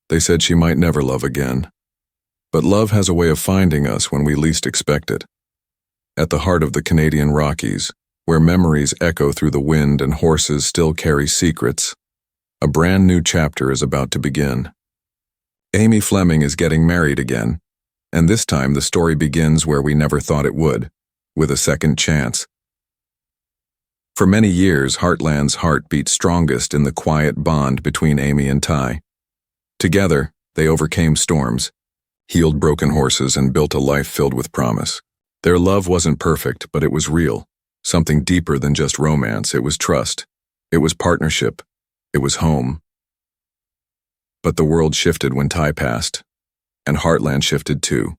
They said she might never love again. But love has a way of finding us when we least expect it. At the heart of the Canadian Rockies, where memories echo through the wind and horses still carry secrets, a brand new chapter is about to begin. Amy Fleming is getting married again, and this time the story begins where we never thought it would, with a second chance. For many years, Heartland's heart beat strongest in the quiet bond between Amy and Ty. Together, they overcame storms, healed broken horses, and built a life filled with promise. Their love wasn't perfect, but it was real, something deeper than just romance. It was trust. It was partnership. It was home. But the world shifted when Ty passed, and Heartland shifted too.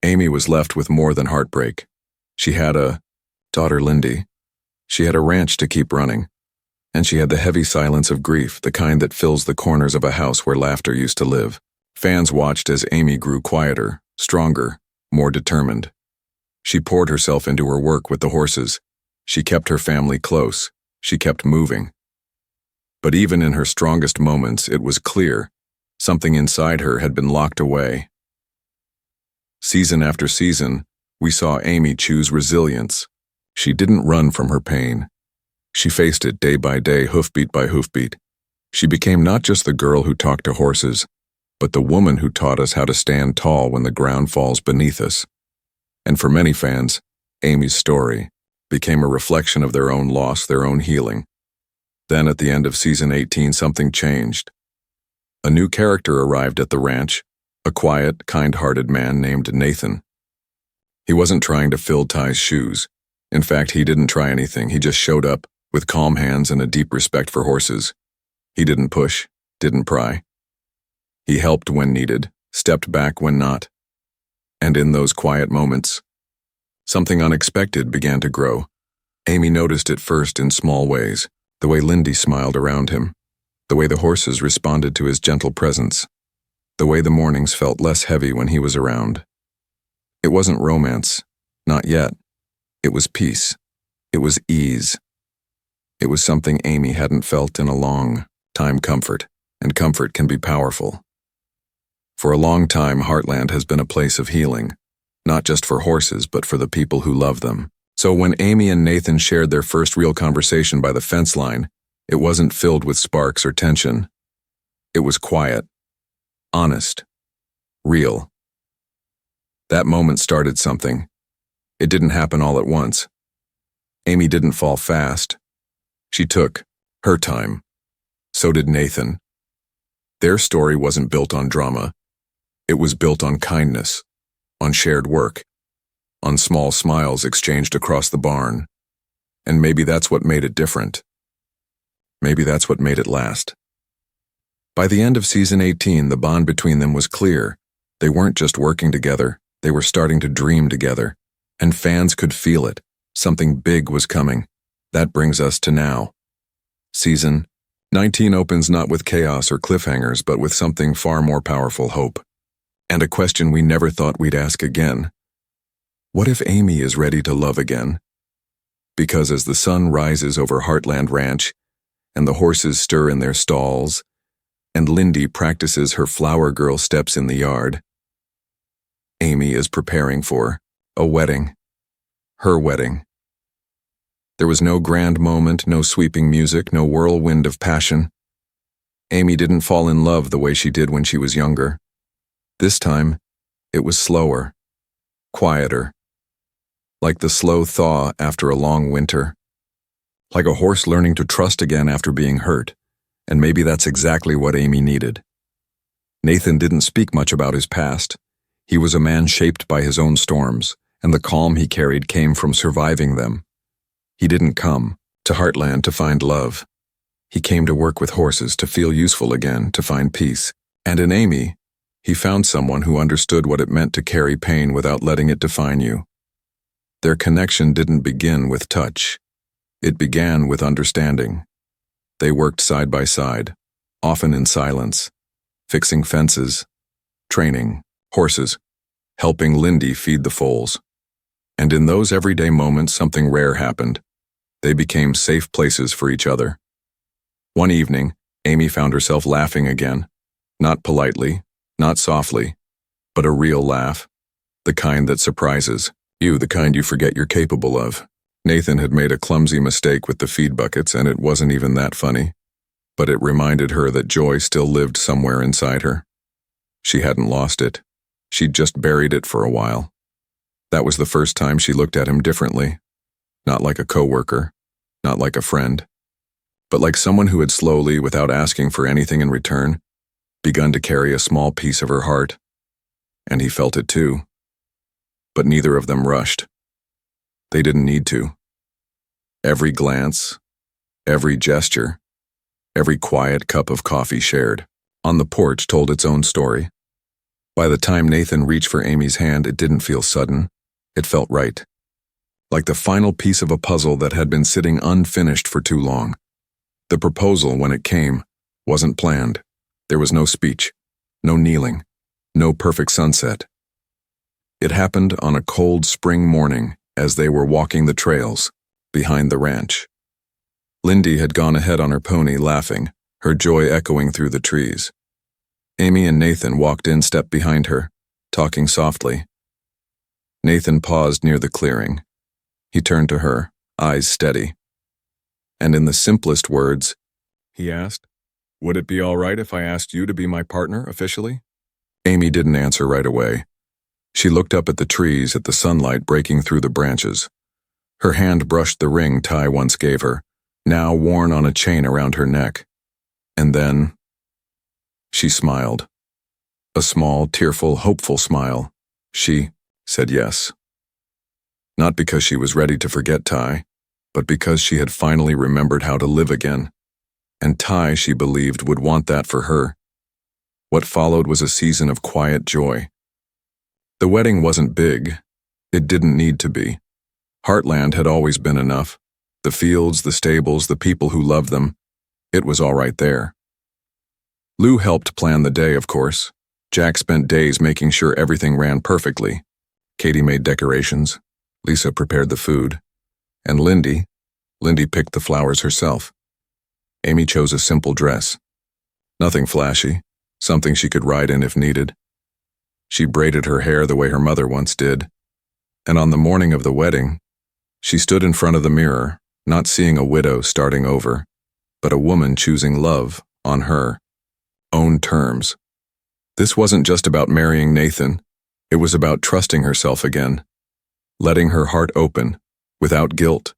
Amy was left with more than heartbreak. She had a daughter, Lindy. She had a ranch to keep running, and she had the heavy silence of grief, the kind that fills the corners of a house where laughter used to live. Fans watched as Amy grew quieter, stronger, more determined. She poured herself into her work with the horses. She kept her family close. She kept moving. But even in her strongest moments, it was clear something inside her had been locked away. Season after season, we saw Amy choose resilience. She didn't run from her pain. She faced it day by day, hoofbeat by hoofbeat. She became not just the girl who talked to horses, but the woman who taught us how to stand tall when the ground falls beneath us. And for many fans, Amy's story became a reflection of their own loss, their own healing. Then at the end of season 18, something changed. A new character arrived at the ranch, a quiet, kind-hearted man named Nathan. He wasn't trying to fill Ty's shoes. In fact, he didn't try anything. He just showed up with calm hands and a deep respect for horses. He didn't push, didn't pry. He helped when needed, stepped back when not. And in those quiet moments, something unexpected began to grow. Amy noticed it first in small ways, the way Lindy smiled around him, the way the horses responded to his gentle presence, the way the mornings felt less heavy when he was around. It wasn't romance, not yet. It was peace. It was ease. It was something Amy hadn't felt in a long time. Comfort, and comfort can be powerful. For a long time, Heartland has been a place of healing, not just for horses, but for the people who love them. So when Amy and Nathan shared their first real conversation by the fence line, it wasn't filled with sparks or tension. It was quiet, honest, real. That moment started something. It didn't happen all at once. Amy didn't fall fast. She took her time. So did Nathan. Their story wasn't built on drama. It was built on kindness, on shared work, on small smiles exchanged across the barn. And maybe that's what made it different. Maybe that's what made it last. By the end of season 18, the bond between them was clear. They weren't just working together, they were starting to dream together. And fans could feel it. Something big was coming. That brings us to now. Season 19 opens not with chaos or cliffhangers, but with something far more powerful: hope. And a question we never thought we'd ask again. What if Amy is ready to love again? Because as the sun rises over Heartland Ranch, and the horses stir in their stalls, and Lindy practices her flower girl steps in the yard, Amy is preparing for a wedding. Her wedding. There was no grand moment, no sweeping music, no whirlwind of passion. Amy didn't fall in love the way she did when she was younger. This time, it was slower, quieter, like the slow thaw after a long winter, like a horse learning to trust again after being hurt, and maybe that's exactly what Amy needed. Nathan didn't speak much about his past. He was a man shaped by his own storms, and the calm he carried came from surviving them. He didn't come to Heartland to find love. He came to work with horses, to feel useful again, to find peace. And in Amy, he found someone who understood what it meant to carry pain without letting it define you. Their connection didn't begin with touch. It began with understanding. They worked side by side, often in silence, fixing fences, training horses, helping Lindy feed the foals. And in those everyday moments, something rare happened. They became safe places for each other. One evening, Amy found herself laughing again. Not politely, not softly, but a real laugh. The kind that surprises you, the kind you forget you're capable of. Nathan had made a clumsy mistake with the feed buckets, and it wasn't even that funny. But it reminded her that joy still lived somewhere inside her. She hadn't lost it. She'd just buried it for a while. That was the first time she looked at him differently. Not like a coworker, not like a friend, but like someone who had slowly, without asking for anything in return, begun to carry a small piece of her heart. And he felt it too. But neither of them rushed. They didn't need to. Every glance, every gesture, every quiet cup of coffee shared on the porch told its own story. By the time Nathan reached for Amy's hand, it didn't feel sudden. It felt right. Like the final piece of a puzzle that had been sitting unfinished for too long. The proposal, when it came, wasn't planned. There was no speech, no kneeling, no perfect sunset. It happened on a cold spring morning as they were walking the trails behind the ranch. Lindy had gone ahead on her pony, laughing, her joy echoing through the trees. Amy and Nathan walked in step behind her, talking softly. Nathan paused near the clearing. He turned to her, eyes steady. And in the simplest words, he asked, "Would it be all right if I asked you to be my partner officially?" Amy didn't answer right away. She looked up at the trees, at the sunlight breaking through the branches. Her hand brushed the ring Ty once gave her, now worn on a chain around her neck. And then she smiled. A small, tearful, hopeful smile. She said yes. Not because she was ready to forget Ty, but because she had finally remembered how to live again. And Ty, she believed, would want that for her. What followed was a season of quiet joy. The wedding wasn't big. It didn't need to be. Heartland had always been enough. The fields, the stables, the people who loved them. It was all right there. Lou helped plan the day, of course. Jack spent days making sure everything ran perfectly. Katie made decorations. Lisa prepared the food. And Lindy picked the flowers herself. Amy chose a simple dress. Nothing flashy, something she could ride in if needed. She braided her hair the way her mother once did. And on the morning of the wedding, she stood in front of the mirror, not seeing a widow starting over, but a woman choosing love on her own terms. This wasn't just about marrying Nathan. It was about trusting herself again, letting her heart open, without guilt,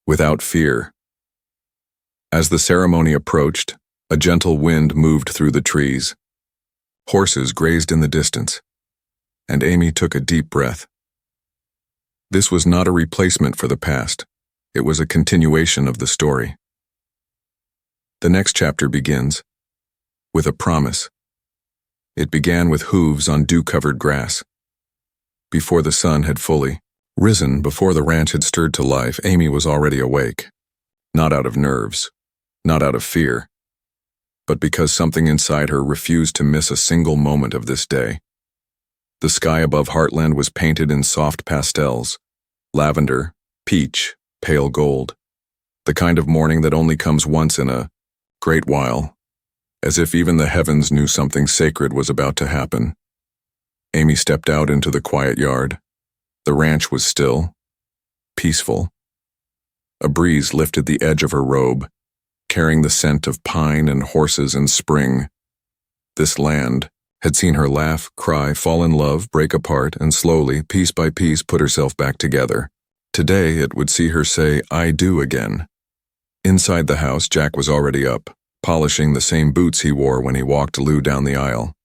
without fear. As the ceremony approached, a gentle wind moved through the trees. Horses grazed in the distance, and Amy took a deep breath. This was not a replacement for the past. It was a continuation of the story. The next chapter begins with a promise. It began with hooves on dew-covered grass. Before the sun had fully risen, before the ranch had stirred to life, Amy was already awake. Not out of nerves, not out of fear, but because something inside her refused to miss a single moment of this day. The sky above Heartland was painted in soft pastels, lavender, peach, pale gold, the kind of morning that only comes once in a great while, as if even the heavens knew something sacred was about to happen. Amy stepped out into the quiet yard. The ranch was still, peaceful. A breeze lifted the edge of her robe, carrying the scent of pine and horses and spring. This land had seen her laugh, cry, fall in love, break apart, and slowly, piece by piece, put herself back together. Today it would see her say, "I do" again. Inside the house, Jack was already up, polishing the same boots he wore when he walked Lou down the aisle.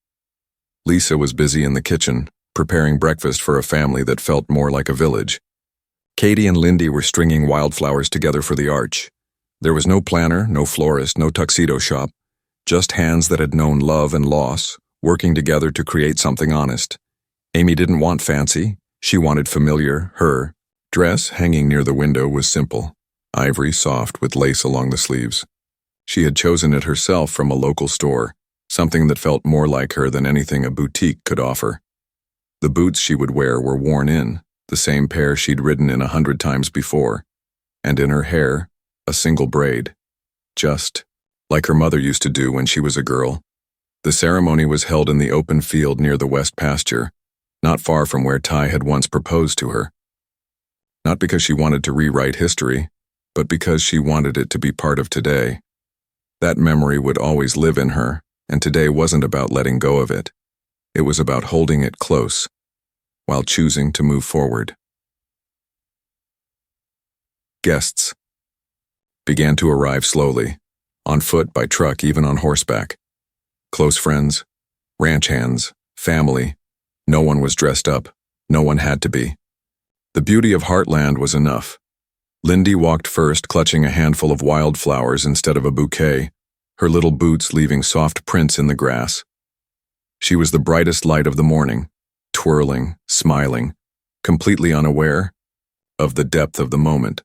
Lisa was busy in the kitchen, preparing breakfast for a family that felt more like a village. Katie and Lindy were stringing wildflowers together for the arch. There was no planner, no florist, no tuxedo shop, just hands that had known love and loss, working together to create something honest. Amy didn't want fancy. She wanted familiar, her dress hanging near the window was simple, ivory soft with lace along the sleeves. She had chosen it herself from a local store, something that felt more like her than anything a boutique could offer. The boots she would wear were worn in, the same pair she'd ridden in 100 times before, and in her hair, a single braid, just like her mother used to do when she was a girl. The ceremony was held in the open field near the west pasture, not far from where Ty had once proposed to her. Not because she wanted to rewrite history, but because she wanted it to be part of today. That memory would always live in her, and today wasn't about letting go of it. It was about holding it close, while choosing to move forward. Guests began to arrive slowly, on foot, by truck, even on horseback. Close friends, ranch hands, family. No one was dressed up. No one had to be. The beauty of Heartland was enough. Lindy walked first, clutching a handful of wildflowers instead of a bouquet, her little boots leaving soft prints in the grass. She was the brightest light of the morning, twirling, smiling, completely unaware of the depth of the moment.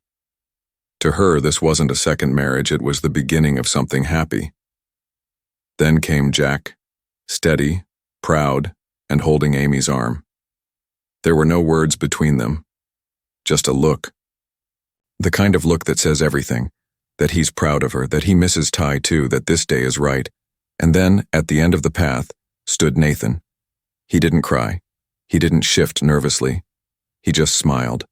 To her, this wasn't a second marriage, it was the beginning of something happy. Then came Jack, steady, proud, and holding Amy's arm. There were no words between them, just a look. The kind of look that says everything, that he's proud of her, that he misses Ty too, that this day is right. And then, at the end of the path, stood Nathan. He didn't cry. He didn't shift nervously. He just smiled.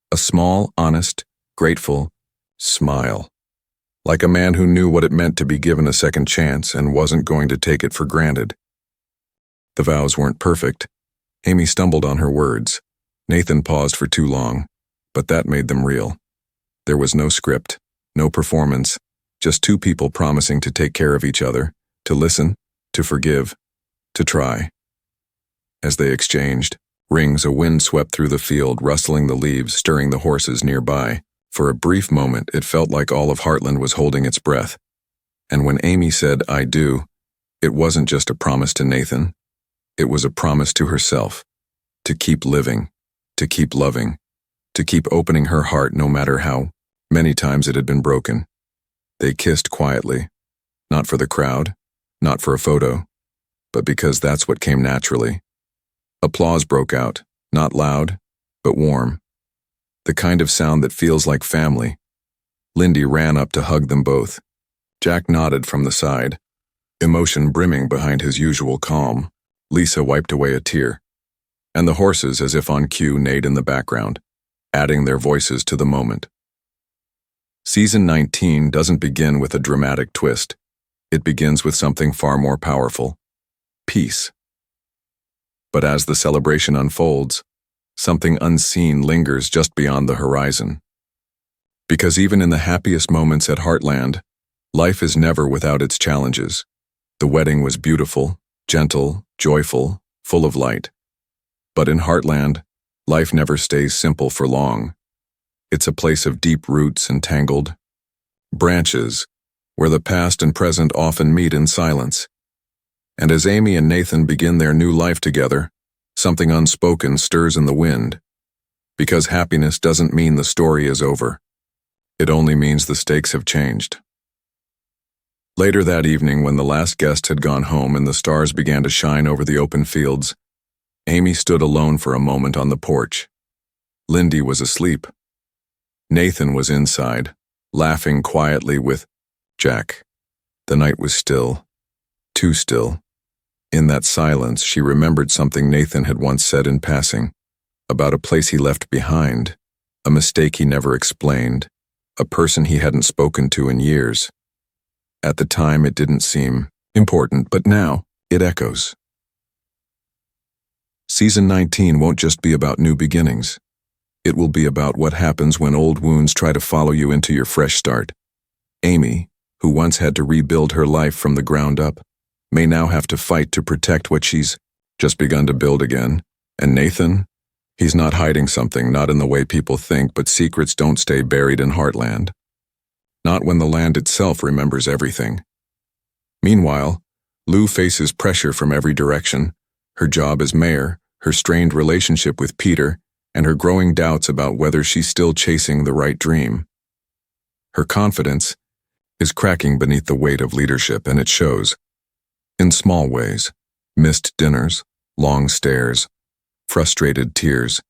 A small, honest, grateful smile. Like a man who knew what it meant to be given a second chance and wasn't going to take it for granted. The vows weren't perfect. Amy stumbled on her words. Nathan paused for too long, but that made them real. There was no script, no performance, just two people promising to take care of each other, to listen, to forgive, to try. As they exchanged rings, a wind swept through the field, rustling the leaves, stirring the horses nearby. For a brief moment, it felt like all of Heartland was holding its breath. And when Amy said, "I do," it wasn't just a promise to Nathan. It was a promise to herself, to keep living, to keep loving, to keep opening her heart no matter how many times it had been broken. They kissed quietly, not for the crowd, not for a photo, but because that's what came naturally. Applause broke out, not loud, but warm. The kind of sound that feels like family. Lindy ran up to hug them both. Jack nodded from the side, emotion brimming behind his usual calm. Lisa wiped away a tear. And the horses, as if on cue, neighed in the background, adding their voices to the moment. Season 19 doesn't begin with a dramatic twist. It begins with something far more powerful: peace. But as the celebration unfolds, something unseen lingers just beyond the horizon. Because even in the happiest moments at Heartland, life is never without its challenges. The wedding was beautiful, gentle, joyful, full of light. But in Heartland, life never stays simple for long. It's a place of deep roots and tangled branches, where the past and present often meet in silence. And as Amy and Nathan begin their new life together, something unspoken stirs in the wind. Because happiness doesn't mean the story is over. It only means the stakes have changed. Later that evening, when the last guest had gone home and the stars began to shine over the open fields, Amy stood alone for a moment on the porch. Lindy was asleep. Nathan was inside, laughing quietly with Jack. The night was still, too still. In that silence, she remembered something Nathan had once said in passing, about a place he left behind, a mistake he never explained, a person he hadn't spoken to in years. At the time, it didn't seem important, but now it echoes. Season 19 won't just be about new beginnings. It will be about what happens when old wounds try to follow you into your fresh start. Amy, who once had to rebuild her life from the ground up, may now have to fight to protect what she's just begun to build again. And Nathan? He's not hiding something, not in the way people think, but secrets don't stay buried in Heartland. Not when the land itself remembers everything. Meanwhile, Lou faces pressure from every direction: her job as mayor, her strained relationship with Peter, and her growing doubts about whether she's still chasing the right dream. Her confidence is cracking beneath the weight of leadership, and it shows. In small ways: missed dinners, long stares, frustrated tears.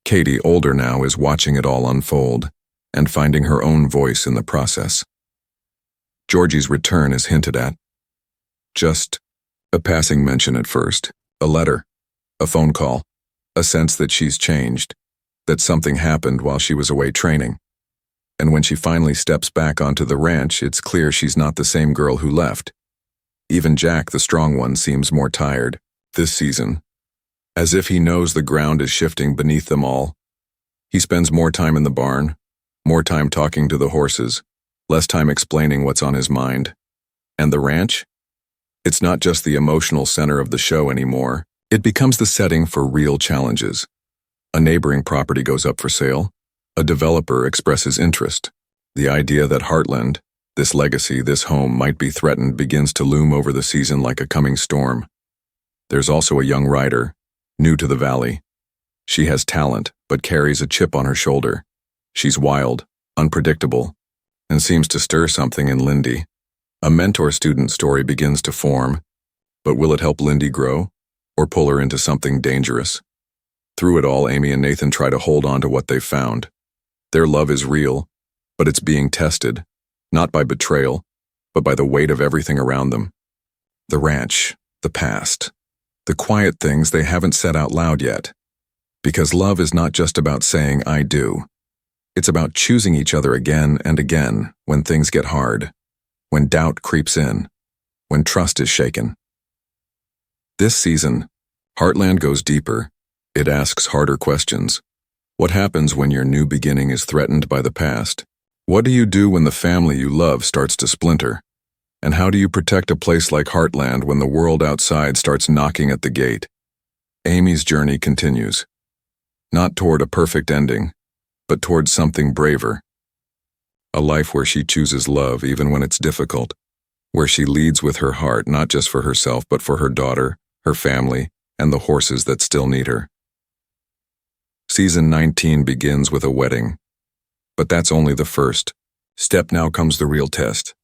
Katie, older now, is watching it all unfold and finding her own voice in the process. Georgie's return is hinted at. Just a passing mention at first, a letter, a phone call, a sense that she's changed, that something happened while she was away training. And when she finally steps back onto the ranch, it's clear she's not the same girl who left. Even Jack, the strong one, seems more tired, this season, as if he knows the ground is shifting beneath them all. He spends more time in the barn, more time talking to the horses, less time explaining what's on his mind. And the ranch? It's not just the emotional center of the show anymore. It becomes the setting for real challenges. A neighboring property goes up for sale. A developer expresses interest. The idea that Heartland, this legacy, this home, might be threatened begins to loom over the season like a coming storm. There's also a young rider, new to the valley. She has talent, but carries a chip on her shoulder. She's wild, unpredictable, and seems to stir something in Lindy. A mentor-student story begins to form, but will it help Lindy grow, or pull her into something dangerous? Through it all, Amy and Nathan try to hold on to what they've found. Their love is real, but it's being tested, not by betrayal, but by the weight of everything around them. The ranch, the past, the quiet things they haven't said out loud yet. Because love is not just about saying, I do. It's about choosing each other again and again when things get hard, when doubt creeps in, when trust is shaken. This season, Heartland goes deeper. It asks harder questions. What happens when your new beginning is threatened by the past? What do you do when the family you love starts to splinter? And how do you protect a place like Heartland when the world outside starts knocking at the gate? Amy's journey continues. Not toward a perfect ending, but toward something braver. A life where she chooses love even when it's difficult, where she leads with her heart not just for herself but for her daughter, her family, and the horses that still need her. Season 19 begins with a wedding. But that's only the first step. Now comes the real test.